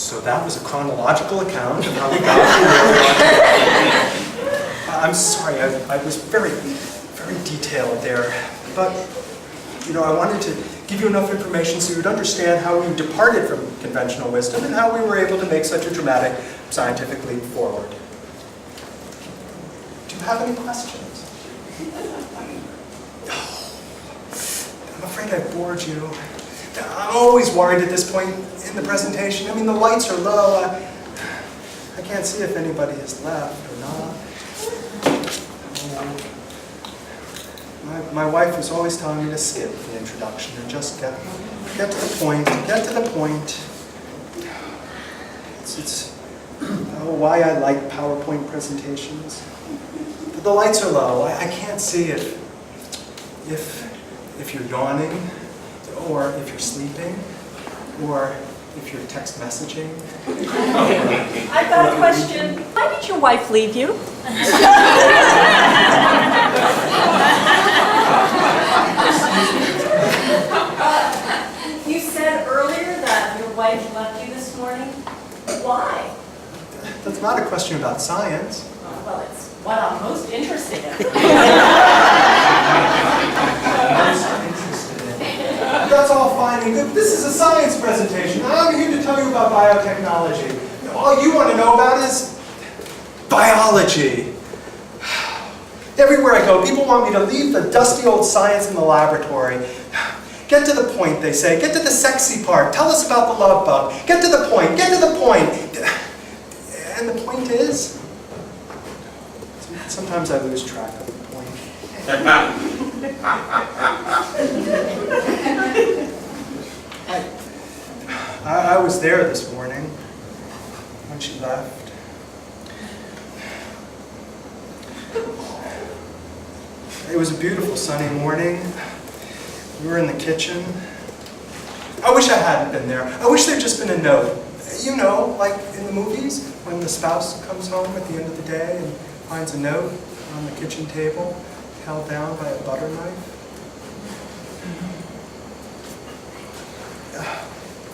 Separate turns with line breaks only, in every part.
So that was a chronological account of how we got from where we are today. I'm sorry, I was very detailed there, but I wanted to give you enough information so you would understand how we departed from conventional wisdom and how we were able to make such a dramatic scientific leap forward. Do you have any questions? I'm afraid I bored you. I'm always worried at this point in the presentation. I mean, the lights are low. I can't see if anybody has left or not. My wife was always telling me to skip the introduction and just get to the point. Get to the point. It's why I like PowerPoint presentations. But the lights are low. I can't see if you're yawning, or if you're sleeping, or if you're text messaging.
I've got a question. Why did your wife leave you? You said earlier that your wife left you this morning. Why?
That's not a question about science.
Well, it's what I'm most interested in.
That's all fine and good. This is a science presentation. I'm here to tell you about biotechnology. All you want to know about is biology. Everywhere I go, people want me to leave the dusty old science in the laboratory. Get to the point, they say. Get to the sexy part. Tell us about the love bug. Get to the point. Get to the point. And the point is, sometimes I lose track of the point. I was there this morning when she left. It was a beautiful sunny morning. We were in the kitchen. I wish I hadn't been there. I wish there'd just been a note. You know, like in the movies, when the spouse comes home at the end of the day and finds a note on the kitchen table, held down by a butter knife.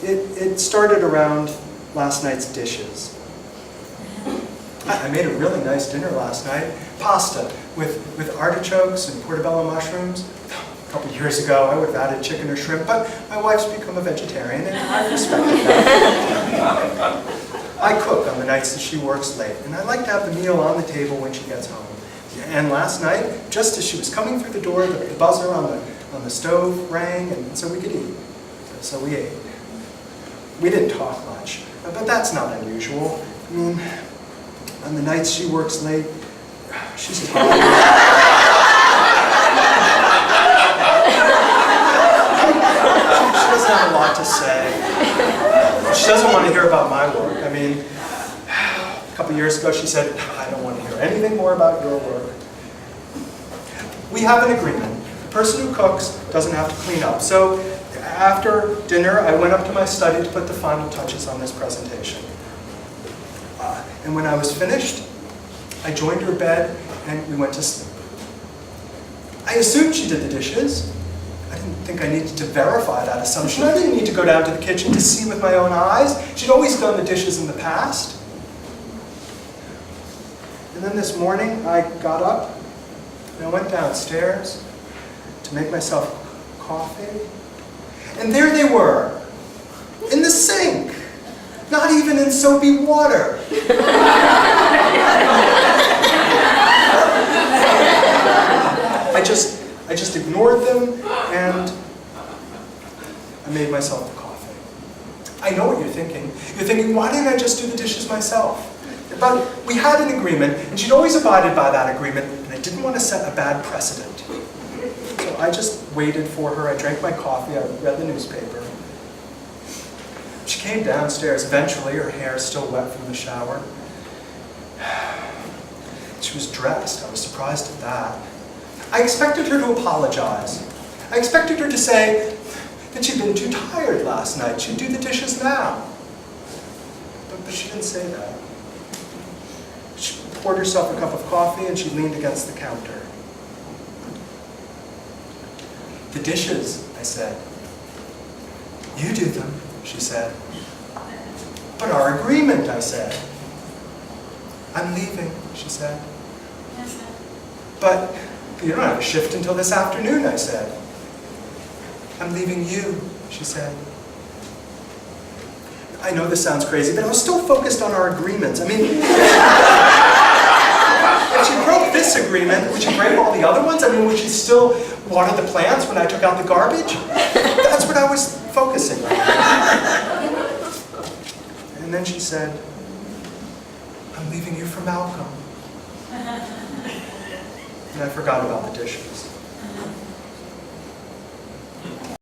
It started around last night's dishes. I made a really nice dinner last night. Pasta with artichokes and portobello mushrooms. A couple years ago, I would have added chicken or shrimp, but my wife's become a vegetarian, and I respect that. I cook on the nights that she works late, and I like to have the meal on the table when she gets home. And last night, just as she was coming through the door, the buzzer on the stove rang, and so we could eat. So we ate. We didn't talk much, but that's not unusual. I mean, on the nights she works late, she's tired. She doesn't have a lot to say. She doesn't want to hear about my work. I mean, a couple years ago she said, I don't want to hear anything more about your work. We have an agreement. The person who cooks doesn't have to clean up. So after dinner, I went up to my study to put the final touches on this presentation. And when I was finished, I joined her bed and we went to sleep. I assumed she did the dishes. I didn't think I needed to verify that assumption. I didn't need to go down to the kitchen to see with my own eyes. She'd always done the dishes in the past. And then this morning, I got up and I went downstairs to make myself coffee. And there they were, in the sink, not even in soapy water. I just ignored them, and I made myself the coffee. I know what you're thinking. You're thinking, why didn't I just do the dishes myself? But we had an agreement, and she'd always abided by that agreement, and I didn't want to set a bad precedent. So I just waited for her. I drank my coffee. I read the newspaper. She came downstairs. Eventually, her hair still wet from the shower. She was dressed. I was surprised at that. I expected her to apologize. I expected her to say that she'd been too tired last night. She'd do the dishes now. But she didn't say that. She poured herself a cup of coffee and she leaned against the counter. The dishes, I said. You do them, she said. But our agreement, I said. I'm leaving, she said. But you don't have a shift until this afternoon, I said. I'm leaving you, she said. I know this sounds crazy, but I was still focused on our agreements. I mean, if she broke this agreement, would she break all the other ones? I mean, would she still water the plants when I took out the garbage? That's what I was focusing on. And then she said, I'm leaving you for Malcolm. And I forgot about the dishes.